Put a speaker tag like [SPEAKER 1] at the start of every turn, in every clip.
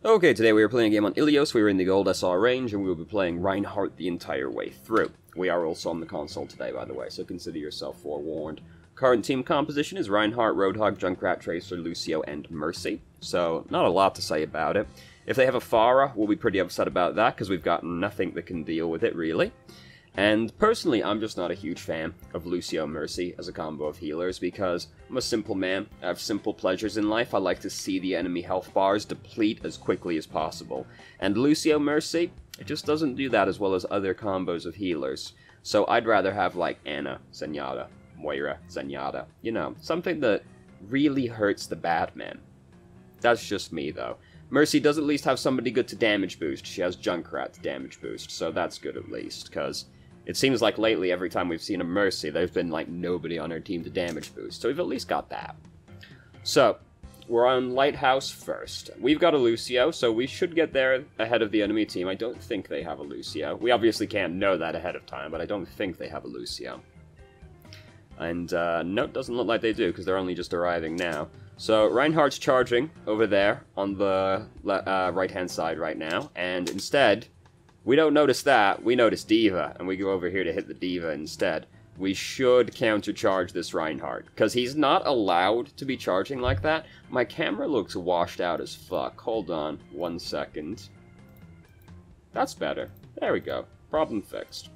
[SPEAKER 1] Okay, today we are playing a game on Ilios. We are in the gold SR range, and we will be playing Reinhardt the entire way through. We are also on the console today, by the way, so consider yourself forewarned. Current team composition is Reinhardt, Roadhog, Junkrat, Tracer, Lucio, and Mercy. So, not a lot to say about it. If they have a Pharah, we'll be pretty upset about that, because we've got nothing that can deal with it, really. And personally, I'm just not a huge fan of Lucio Mercy as a combo of healers, because I'm a simple man. I have simple pleasures in life. I like to see the enemy health bars deplete as quickly as possible. And Lucio Mercy, it just doesn't do that as well as other combos of healers. So I'd rather have, like, Ana, Zenyatta, Moira, Zenyatta. You know, something that really hurts the bad man. That's just me, though. Mercy does at least have somebody good to damage boost. She has Junkrat to damage boost, so that's good at least, because it seems like lately, every time we've seen a Mercy, there's been, like, nobody on our team to damage boost. So we've at least got that. So, we're on Lighthouse first. We've got a Lucio, so we should get there ahead of the enemy team. I don't think they have a Lucio. We obviously can't know that ahead of time, but I don't think they have a Lucio. And, no, it doesn't look like they do, because they're only just arriving now. So, Reinhardt's charging over there on the right-hand side right now, and instead, we don't notice that, we notice D.Va, and we go over here to hit the D.Va instead. We should countercharge this Reinhardt, because he's not allowed to be charging like that. My camera looks washed out as fuck. Hold on 1 second. That's better. There we go. Problem fixed.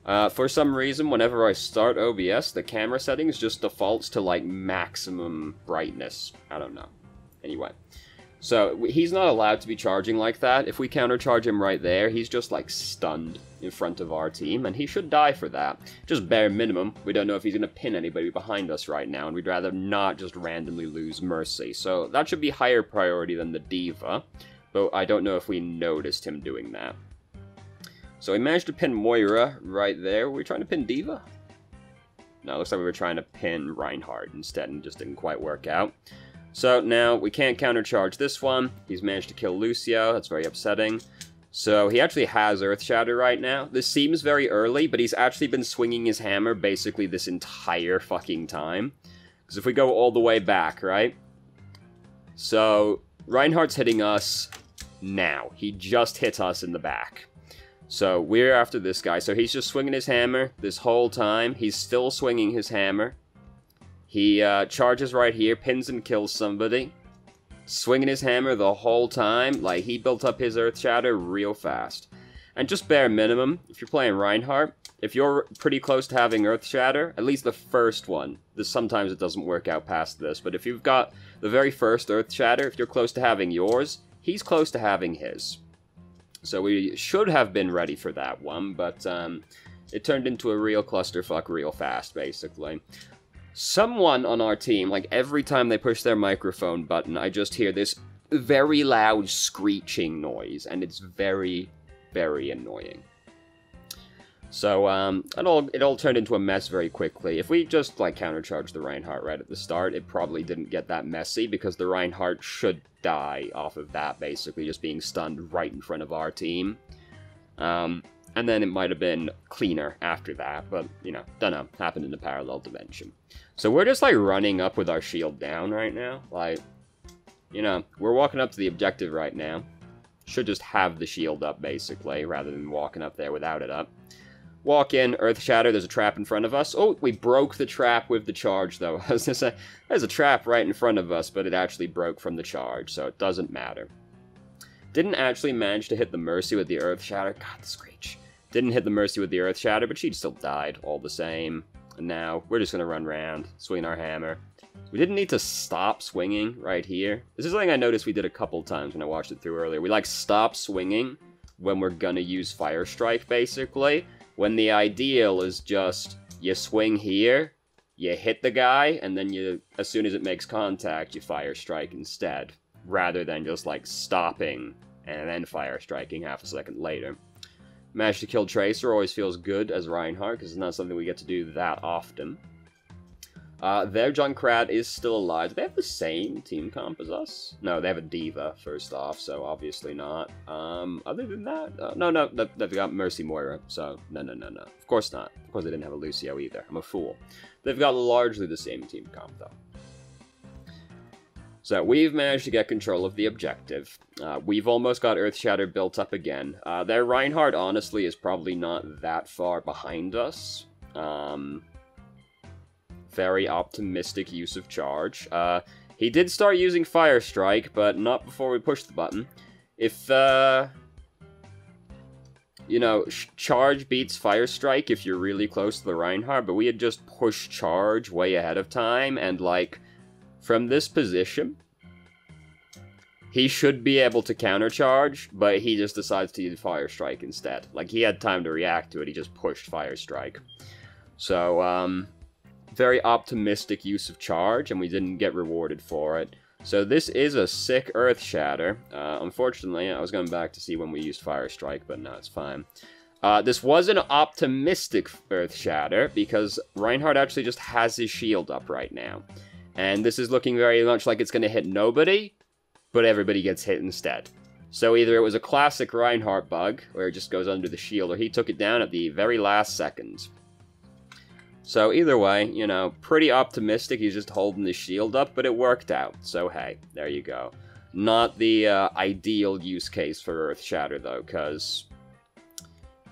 [SPEAKER 1] For some reason, whenever I start OBS, the camera settings just defaults to, like, maximum brightness. I don't know. Anyway. So, he's not allowed to be charging like that. If we countercharge him right there, he's just, like, stunned in front of our team, and he should die for that. Just bare minimum, we don't know if he's going to pin anybody behind us right now, and we'd rather not just randomly lose Mercy. So, that should be higher priority than the D.Va, but I don't know if we noticed him doing that. So, we managed to pin Moira right there. Were we trying to pin D.Va? No, it looks like we were trying to pin Reinhardt instead, and it just didn't quite work out. So now, we can't countercharge this one. He's managed to kill Lucio. That's very upsetting. So he actually has Earth Shatter right now. This seems very early, but he's actually been swinging his hammer basically this entire fucking time. Because if we go all the way back, right? So, Reinhardt's hitting us now. He just hit us in the back. So, we're after this guy. So he's just swinging his hammer this whole time. He's still swinging his hammer. He charges right here, pins and kills somebody. Swinging his hammer the whole time. Like, he built up his Earth Shatter real fast. And just bare minimum, if you're playing Reinhardt, if you're pretty close to having Earth Shatter, at least the first one, sometimes it doesn't work out past this, but if you've got the very first Earth Shatter, if you're close to having yours, he's close to having his. So we should have been ready for that one, but it turned into a real clusterfuck real fast, basically. Someone on our team, like, every time they push their microphone button, I just hear this very loud screeching noise, and it's very, very annoying. So, it all turned into a mess very quickly. If we just, like, countercharged the Reinhardt right at the start, it probably didn't get that messy, because the Reinhardt should die off of that, basically, just being stunned right in front of our team. And then it might have been cleaner after that, but, you know, dunno, happened in a parallel dimension. So we're just, like, running up with our shield down right now. Like, you know, we're walking up to the objective right now. Should just have the shield up, basically, rather than walking up there without it up. Walk in, Earth Shatter, there's a trap in front of us. Oh, we broke the trap with the charge, though. I was gonna say, there's a trap right in front of us, but it actually broke from the charge, so it doesn't matter. Didn't actually manage to hit the Mercy with the Earth Shatter. God, the screech. Didn't hit the Mercy with the Earth Shatter, but she still died all the same. And now, we're just going to run around, swing our hammer. We didn't need to stop swinging right here. This is something I noticed we did a couple times when I watched it through earlier. We, like, stop swinging when we're going to use Fire Strike, basically. When the ideal is just, you swing here, you hit the guy, and then you, as soon as it makes contact, you Fire Strike instead. Rather than just, like, stopping and then Fire Striking half a second later. Managed to kill Tracer always feels good as Reinhardt, because it's not something we get to do that often. Their Junkrat is still alive. Do they have the same team comp as us? No, they have a D.Va, first off, so obviously not. Other than that, no, they've got Mercy Moira, so no. Of course not. Of course they didn't have a Lucio either. I'm a fool. They've got largely the same team comp, though. So we've managed to get control of the objective. We've almost got Earthshatter built up again. Their Reinhardt, honestly, is probably not that far behind us. Very optimistic use of charge. He did start using Fire Strike, but not before we pushed the button. If, you know, charge beats Fire Strike if you're really close to the Reinhardt, but we had just pushed charge way ahead of time, and, like, from this position, he should be able to countercharge, but he just decides to use Fire Strike instead. Like, he had time to react to it, he just pushed Fire Strike. So, very optimistic use of charge, and we didn't get rewarded for it. So this is a sick Earthshatter. Unfortunately, I was going back to see when we used Fire Strike, but no, it's fine. This was an optimistic Earthshatter, because Reinhardt actually just has his shield up right now. And this is looking very much like it's going to hit nobody, but everybody gets hit instead. So either it was a classic Reinhardt bug, where it just goes under the shield, or he took it down at the very last second. So either way, you know, pretty optimistic, he's just holding the shield up, but it worked out. So hey, there you go. Not the ideal use case for Earthshatter though, because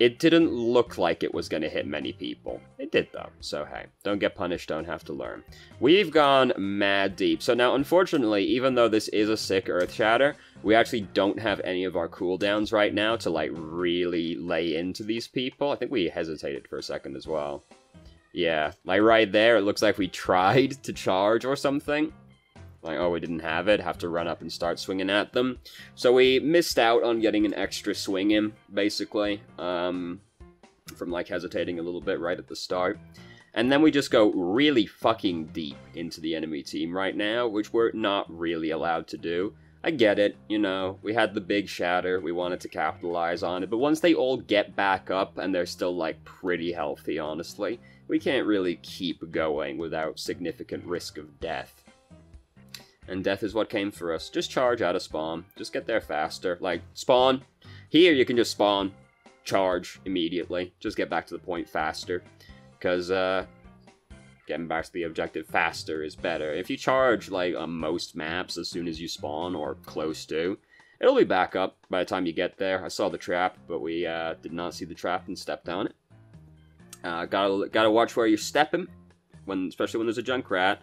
[SPEAKER 1] it didn't look like it was going to hit many people. It did though, so hey, don't get punished, don't have to learn. We've gone mad deep. So now, unfortunately, even though this is a sick Earthshatter, we actually don't have any of our cooldowns right now to, like, really lay into these people. I think we hesitated for a second as well. Yeah, like right there, it looks like we tried to charge or something. Like, oh, we didn't have it, have to run up and start swinging at them. So we missed out on getting an extra swing in, basically, from, like, hesitating a little bit right at the start. And then we just go really fucking deep into the enemy team right now, which we're not really allowed to do. I get it, you know, we had the big shatter, we wanted to capitalize on it, but once they all get back up, and they're still, like, pretty healthy, honestly, we can't really keep going without significant risk of death. And death is what came for us. Just charge out of spawn. Just get there faster. Like, spawn. Here you can just spawn. Charge immediately. Just get back to the point faster. Because, getting back to the objective faster is better. If you charge, like, on most maps as soon as you spawn, or close to, it'll be back up by the time you get there. I saw the trap, but we did not see the trap and stepped on it. Gotta watch where you're stepping, especially when there's a Junkrat.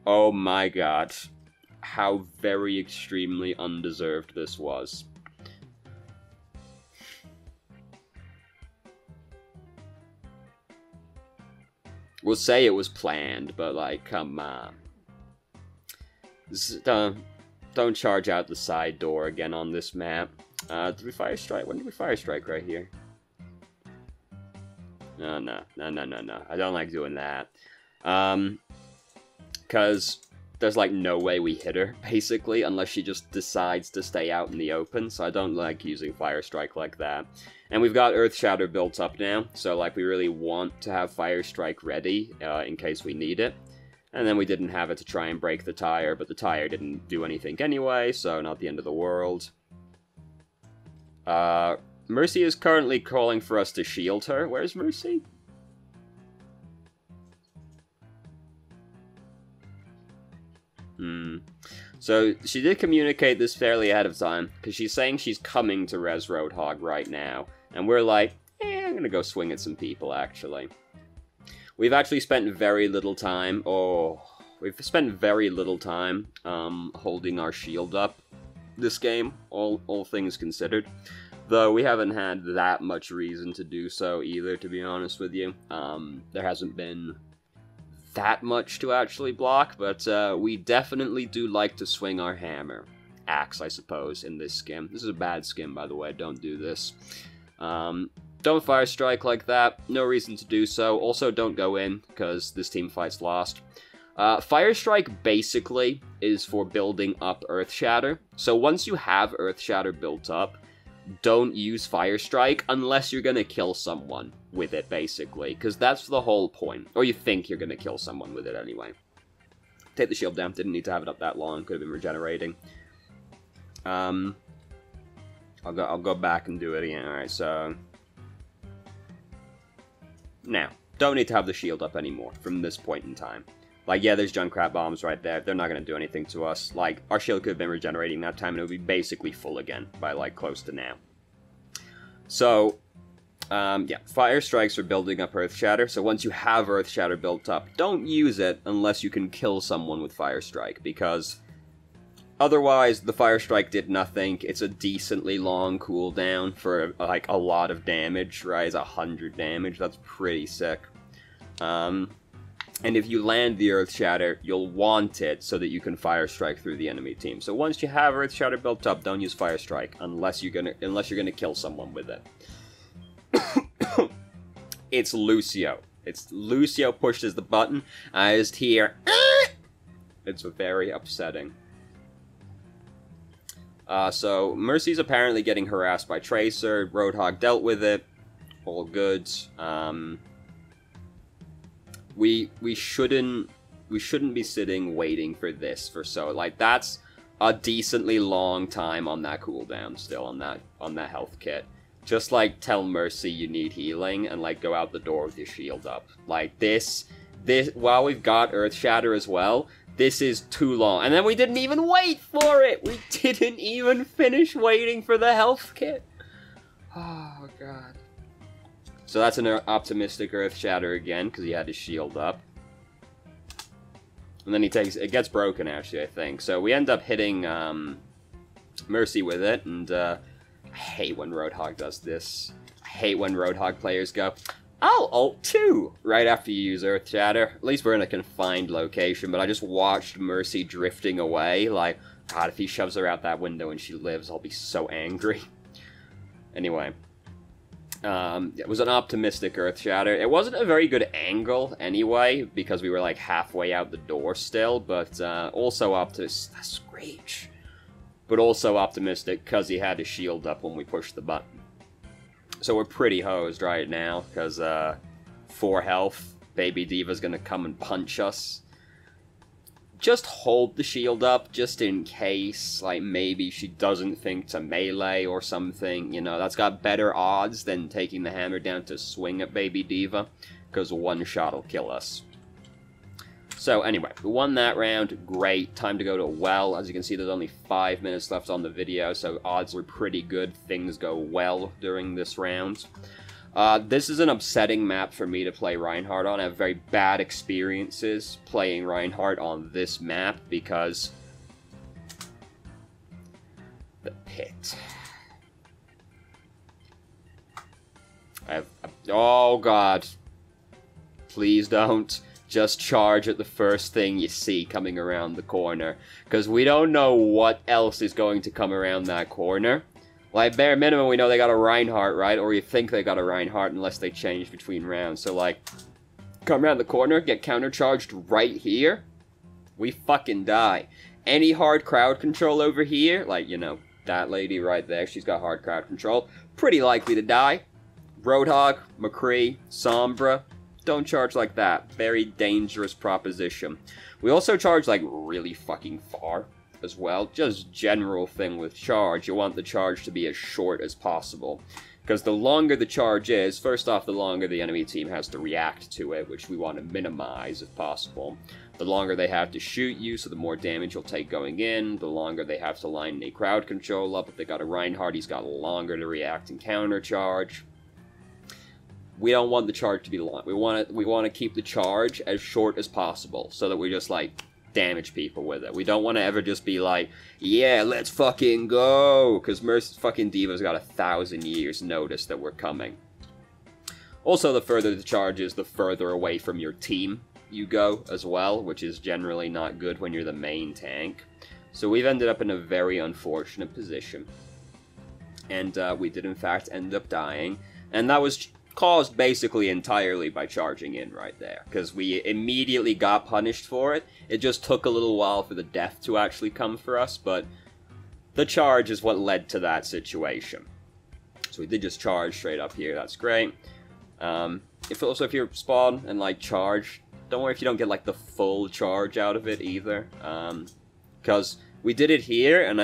[SPEAKER 1] Oh my god. How very extremely undeserved this was. We'll say it was planned, but, like, come on. Don't charge out the side door again on this map. Did we fire strike? When did we fire strike right here? No. I don't like doing that. Because there's, like, no way we hit her, basically, unless she just decides to stay out in the open, so I don't like using Fire Strike like that. And we've got Earthshatter built up now, so, like, we really want to have Fire Strike ready, in case we need it. And then we didn't have it to try and break the tire, but the tire didn't do anything anyway, so not the end of the world. Mercy is currently calling for us to shield her. Where's Mercy? So, she did communicate this fairly ahead of time, because she's saying she's coming to res Roadhog right now. And we're like, I'm gonna go swing at some people, actually. We've actually spent very little time, holding our shield up this game, all things considered. Though we haven't had that much reason to do so either, to be honest with you. There hasn't been that much to actually block, but we definitely do like to swing our hammer. Axe, I suppose, in this skin. This is a bad skin, by the way, don't do this. Don't fire strike like that, no reason to do so. Also, don't go in, because this team fight's lost. Fire Strike basically is for building up Earthshatter. So once you have Earthshatter built up, don't use Fire Strike unless you're gonna kill someone with it, basically. Because that's the whole point. Or you think you're gonna kill someone with it anyway. Take the shield down, didn't need to have it up that long, could have been regenerating. I'll go back and do it again, alright, so... Now, don't need to have the shield up anymore from this point in time. Like, yeah, there's Junkrat bombs right there. They're not going to do anything to us. Like, our shield could have been regenerating that time, and it would be basically full again by, like, close to now. So, yeah, Fire Strikes are building up Earth Shatter. So once you have Earth Shatter built up, don't use it unless you can kill someone with Fire Strike, because otherwise, the Fire Strike did nothing. It's a decently long cooldown for, like, a lot of damage, right? It's 100 damage. That's pretty sick. And if you land the Earth Shatter, you'll want it so that you can Fire Strike through the enemy team. So once you have Earth Shatter built up, don't use Fire Strike unless you're gonna kill someone with it. It's Lucio. It's Lucio pushes the button. I just hear. It's very upsetting. So Mercy's apparently getting harassed by Tracer. Roadhog dealt with it. All good. We shouldn't be sitting waiting for this for so, like, that's a decently long time on that cooldown still on that health kit. Just, like, tell Mercy you need healing and, like, go out the door with your shield up. Like, this while we've got Earth Shatter as well, this is too long. And then we didn't even wait for it. We didn't even finish waiting for the health kit. Oh god. So that's an optimistic Earth Shatter again, because he had his shield up. And then he takes... It gets broken, actually, I think. So we end up hitting Mercy with it, and I hate when Roadhog does this. I hate when Roadhog players go, I'll ult too! Right after you use Earth Shatter. At least we're in a confined location, but I just watched Mercy drifting away. Like, God, if he shoves her out that window and she lives, I'll be so angry. Anyway. It was an optimistic Earth Shatter. It wasn't a very good angle anyway, because we were like halfway out the door still, but also optimistic. That's Screech. But also optimistic because he had his shield up when we pushed the button. So we're pretty hosed right now, because 4 health, Baby Diva's gonna come and punch us. Just hold the shield up, just in case, like, maybe she doesn't think to melee or something, you know, that's got better odds than taking the hammer down to swing at Baby Diva, because one shot will kill us. So, anyway, we won that round, great, time to go to a well. As you can see, there's only 5 minutes left on the video, so odds are pretty good, things go well during this round. This is an upsetting map for me to play Reinhardt on. I have very bad experiences playing Reinhardt on this map because... the pit. Oh god. Please don't just charge at the first thing you see coming around the corner, because we don't know what else is going to come around that corner. Like, bare minimum, we know they got a Reinhardt, right? Or you think they got a Reinhardt unless they change between rounds. So, like, come around the corner, get countercharged right here, we fucking die. Any hard crowd control over here, like, you know, that lady right there, she's got hard crowd control, pretty likely to die. Roadhog, McCree, Sombra, don't charge like that. Very dangerous proposition. We also charge, like, really fucking far as well. Just general thing with charge, you want the charge to be as short as possible, because the longer the charge is, first off, the longer the enemy team has to react to it, which we want to minimize if possible. The longer they have to shoot you, so the more damage you'll take going in, the longer they have to line any crowd control up. If they got a Reinhardt, he's got longer to react and counter charge. We don't want the charge to be long. We want to keep the charge as short as possible, so that we just, like, damage people with it. We don't want to ever just be like, yeah, let's fucking go, because fucking Diva's got 1,000 years notice that we're coming. Also, the further the charge is, the further away from your team you go as well, which is generally not good when you're the main tank. So we've ended up in a very unfortunate position. And we did in fact end up dying, and that was caused basically entirely by charging in right there, because we immediately got punished for it. It just took a little while for the death to actually come for us, but the charge is what led to that situation. So we did just charge straight up here, that's great. If you're spawn and, like, charge, don't worry if you don't get, like, the full charge out of it either, because we did it here, and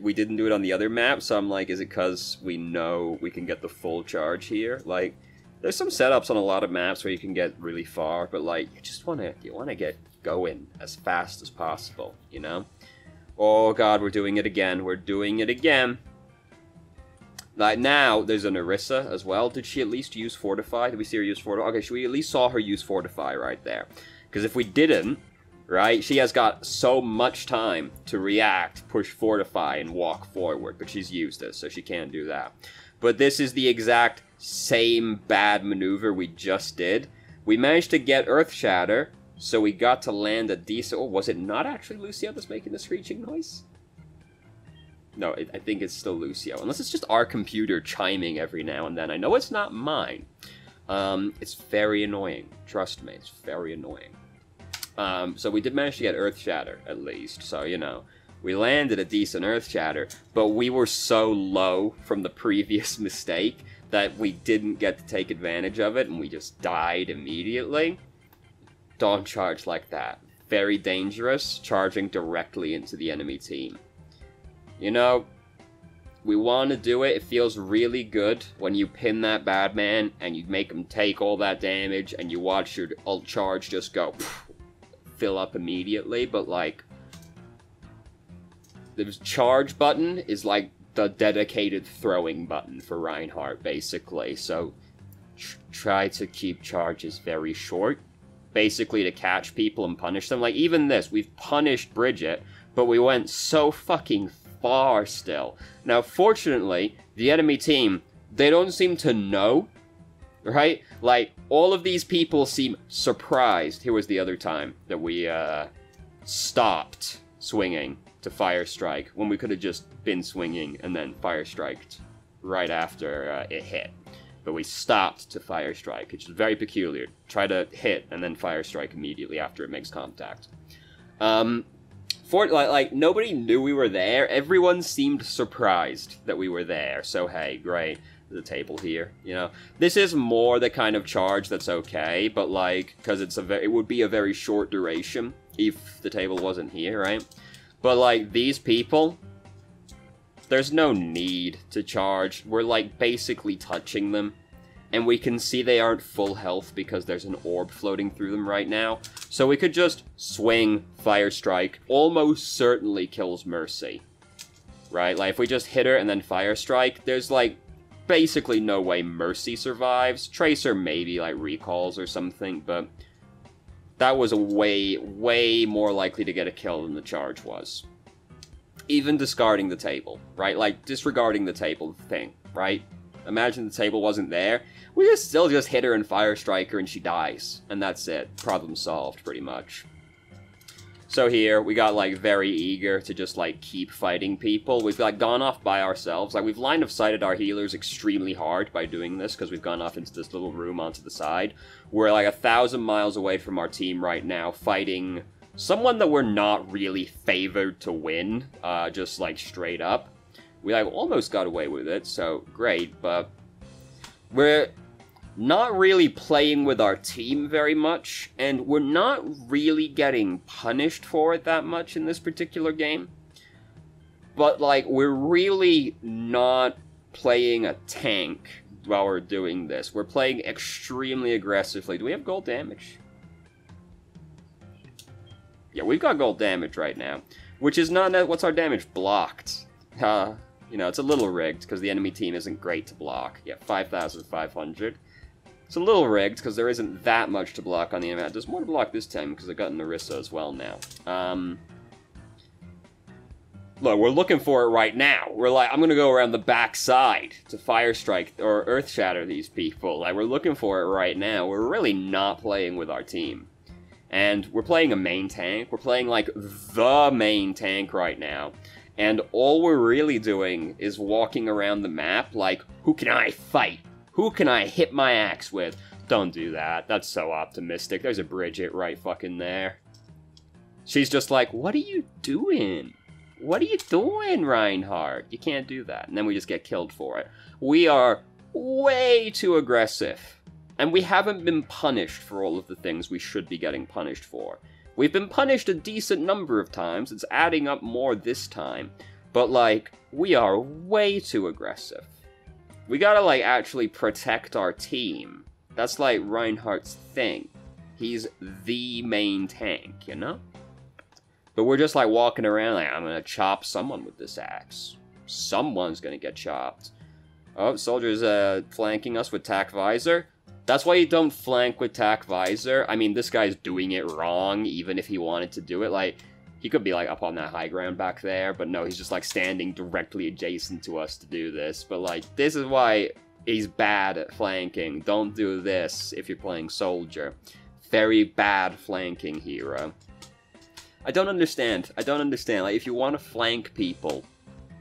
[SPEAKER 1] we didn't do it on the other map, so I'm like, is it because we know we can get the full charge here? Like, there's some setups on a lot of maps where you can get really far, but, like, you want to get go in as fast as possible, you know? Oh god, we're doing it again. We're doing it again. Like, now, there's an Orisa as well. Did she at least use Fortify? Did we see her use Fortify? Okay, we at least saw her use Fortify right there. Because if we didn't, right, she has got so much time to react, push Fortify, and walk forward. But she's used this, so she can't do that. But this is the exact same bad maneuver we just did. We managed to get Earth Shatter, so we got to land a decent... Oh, was it not actually Lucio that's making the screeching noise? No, I think it's still Lucio. Unless it's just our computer chiming every now and then. I know it's not mine. It's very annoying. Trust me, it's very annoying. So we did manage to get Earth Shatter, at least. So, you know, we landed a decent Earth Shatter, but we were so low from the previous mistake that we didn't get to take advantage of it, and we just died immediately. Don't charge like that. Very dangerous, charging directly into the enemy team. You know, we want to do it. It feels really good when you pin that bad man and you make him take all that damage and you watch your ult charge just go fill up immediately. But, like, the charge button is like the dedicated throwing button for Reinhardt, basically. So, try to keep charges very short, basically to catch people and punish them. Like, even this, we've punished Bridget, but we went so fucking far still. Now, fortunately, the enemy team, they don't seem to know, right? Like, all of these people seem surprised. Here was the other time that we stopped swinging to Fire Strike when we could have just been swinging and then Fire Striked right after it hit. But we stopped to Fire Strike, which is very peculiar. Try to hit and then Fire Strike immediately after it makes contact. Like, nobody knew we were there. Everyone seemed surprised that we were there. So, hey, great. There's a table here, you know. This is more the kind of charge that's okay, but, like, because it would be a very short duration if the table wasn't here, right? But, like, these people, there's no need to charge. We're, like, basically touching them. And we can see they aren't full health because there's an orb floating through them right now. So we could just swing, Fire Strike, almost certainly kills Mercy. Right? Like, if we just hit her and then Fire Strike, there's, like, basically no way Mercy survives. Tracer maybe, like, recalls or something, but that was a way more likely to get a kill than the charge was. Even discarding the table, right? Like, disregarding the table thing, right? Imagine the table wasn't there. We just still just hit her and Fire Strike her and she dies. And that's it. Problem solved, pretty much. So here, we got, like, very eager to just, like, keep fighting people. We've, like, gone off by ourselves. Like, we've line of sighted our healers extremely hard by doing this, because we've gone off into this little room onto the side. We're, like, 1,000 miles away from our team right now, fighting someone that we're not really favored to win, just, like, straight up. We, like, almost got away with it, so great, but we're not really playing with our team very much, and we're not really getting punished for it that much in this particular game. But, like, we're really not playing a tank while we're doing this. We're playing extremely aggressively. Do we have gold damage? Yeah, we've got gold damage right now, which is not... What's our damage? Blocked. You know, it's a little rigged, because the enemy team isn't great to block. Yeah, 5,500. It's a little rigged, because there isn't that much to block on the enemy. There's more to block this time, because I got an Orisa as well now. Look, we're looking for it right now. We're like, I'm gonna go around the back side to Fire Strike, or Earth Shatter these people. Like, we're looking for it right now. We're really not playing with our team. And we're playing a main tank. We're playing, like, the main tank right now. And all we're really doing is walking around the map like, who can I fight? Who can I hit my axe with? Don't do that. That's so optimistic. There's a Bridget right fucking there. She's just like, what are you doing? What are you doing, Reinhardt? You can't do that. And then we just get killed for it. We are way too aggressive. And we haven't been punished for all of the things we should be getting punished for. We've been punished a decent number of times. It's adding up more this time. But, like, we are way too aggressive. We gotta, like, actually protect our team. That's, like, Reinhardt's thing. He's the main tank, you know? But we're just like walking around like, I'm gonna chop someone with this axe. Someone's gonna get chopped. Oh, soldiers flanking us with tack visor. That's why you don't flank with tack visor. I mean, this guy's doing it wrong, even if he wanted to do it. Like, he could be, like, up on that high ground back there, but no, he's just, like, standing directly adjacent to us to do this. But, like, this is why he's bad at flanking. Don't do this if you're playing soldier. Very bad flanking hero. I don't understand. Like, if you want to flank people,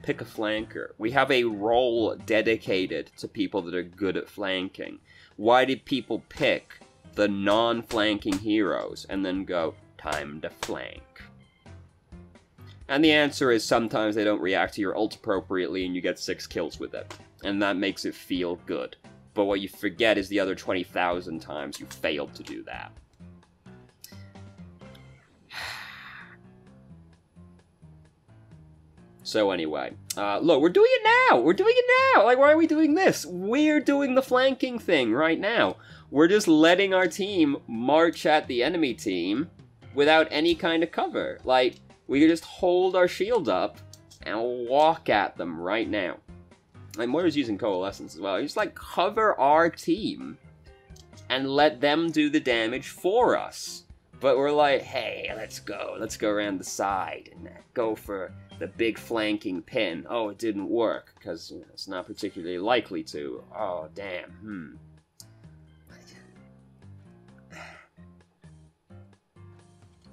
[SPEAKER 1] pick a flanker. We have a role dedicated to people that are good at flanking. Why did people pick the non-flanking heroes and then go, time to flank? And the answer is sometimes they don't react to your ult appropriately and you get 6 kills with it. And that makes it feel good. But what you forget is the other 20,000 times you failed to do that. So anyway, look, we're doing it now! We're doing it now! Like, why are we doing this? We're doing the flanking thing right now. We're just letting our team march at the enemy team without any kind of cover. Like, we can just hold our shield up and walk at them right now. Like, Moira's using Coalescence as well. You just, like, cover our team and let them do the damage for us. But we're like, hey, let's go around the side and go for the big flanking pin. Oh, it didn't work, because you know, it's not particularly likely to. Oh, damn,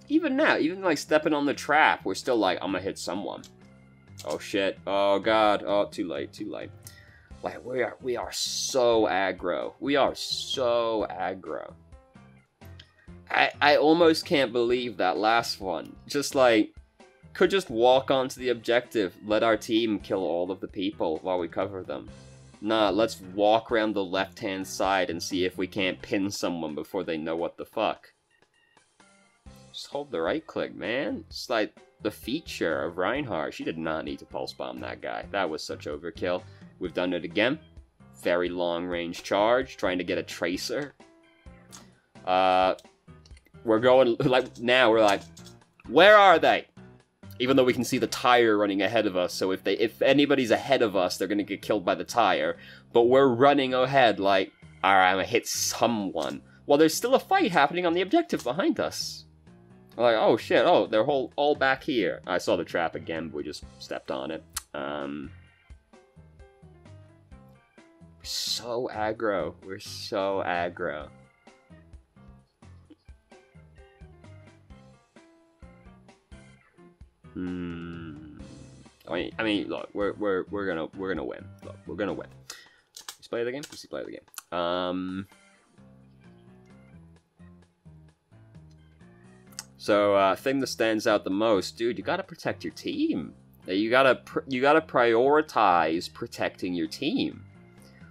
[SPEAKER 1] Even now, even like stepping on the trap, we're still like, I'm gonna hit someone. Oh shit, oh god, oh, too late. Like, we are so aggro. We are so aggro. I almost can't believe that last one. Just like, could just walk onto the objective, let our team kill all of the people while we cover them. Nah, let's walk around the left-hand side and see if we can't pin someone before they know what the fuck. Just hold the right click, man. It's like the feature of Reinhardt. She did not need to pulse bomb that guy. That was such overkill. We've done it again. Very long-range charge, trying to get a tracer. We're going, like, now we're like, where are they? Even though we can see the tire running ahead of us, so if anybody's ahead of us, they're gonna get killed by the tire. But we're running ahead like, alright, I'm gonna hit someone. Well, there's still a fight happening on the objective behind us. Like, oh shit, oh, they're all back here. I saw the trap again, but we just stepped on it. We're so aggro. We're so aggro. I mean, look, we're gonna win. Look, we're gonna win. Let's play the game. Let's play the game. So, thing that stands out the most, dude, you gotta protect your team. You gotta prioritize protecting your team.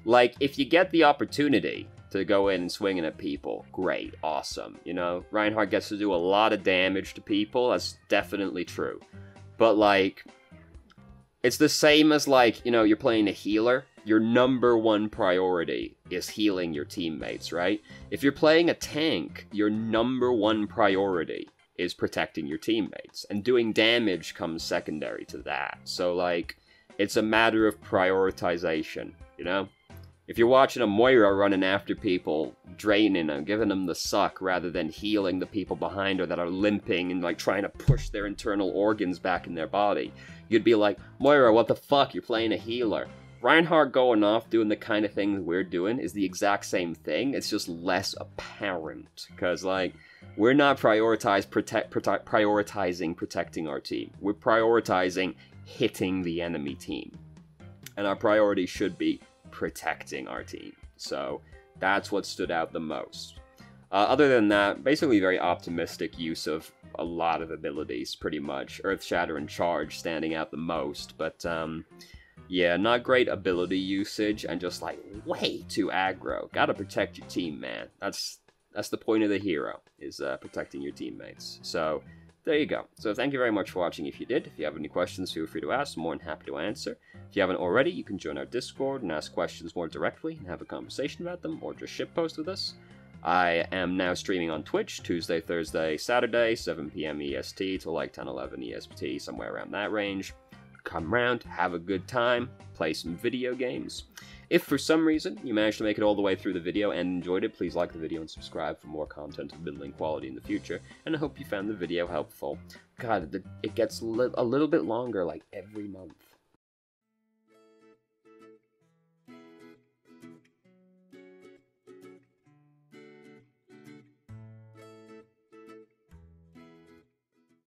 [SPEAKER 1] Like, if you get the opportunity to go in and swing in at people, great, awesome. You know, Reinhardt gets to do a lot of damage to people, that's definitely true. But, like, it's the same as, like, you know, you're playing a healer. Your #1 priority is healing your teammates, right? If you're playing a tank, your #1 priority is protecting your teammates. And doing damage comes secondary to that. So, like, it's a matter of prioritization, you know? If you're watching a Moira running after people, draining them, giving them the suck, rather than healing the people behind her that are limping and, like, trying to push their internal organs back in their body, you'd be like, Moira, what the fuck? You're playing a healer. Reinhardt going off doing the kind of things we're doing is the exact same thing. It's just less apparent. Because, like, we're not prioritizing protecting our team. We're prioritizing hitting the enemy team. And our priority should be protecting our team. So that's what stood out the most. Other than that, basically very optimistic use of a lot of abilities, pretty much. Earth Shatter and Charge standing out the most, but yeah, not great ability usage and just like way too aggro. Gotta protect your team, man. That's the point of the hero, is protecting your teammates. So there you go. So thank you very much for watching if you did. If you have any questions, feel free to ask. I'm more than happy to answer. If you haven't already, you can join our Discord and ask questions more directly and have a conversation about them, or just shitpost with us. I am now streaming on Twitch Tuesday, Thursday, Saturday, 7 p.m. EST to like 10, 11 EST, somewhere around that range. Come around, have a good time, play some video games. If for some reason you managed to make it all the way through the video and enjoyed it, please like the video and subscribe for more content of middling quality in the future, and I hope you found the video helpful. God, it gets a little bit longer like every month.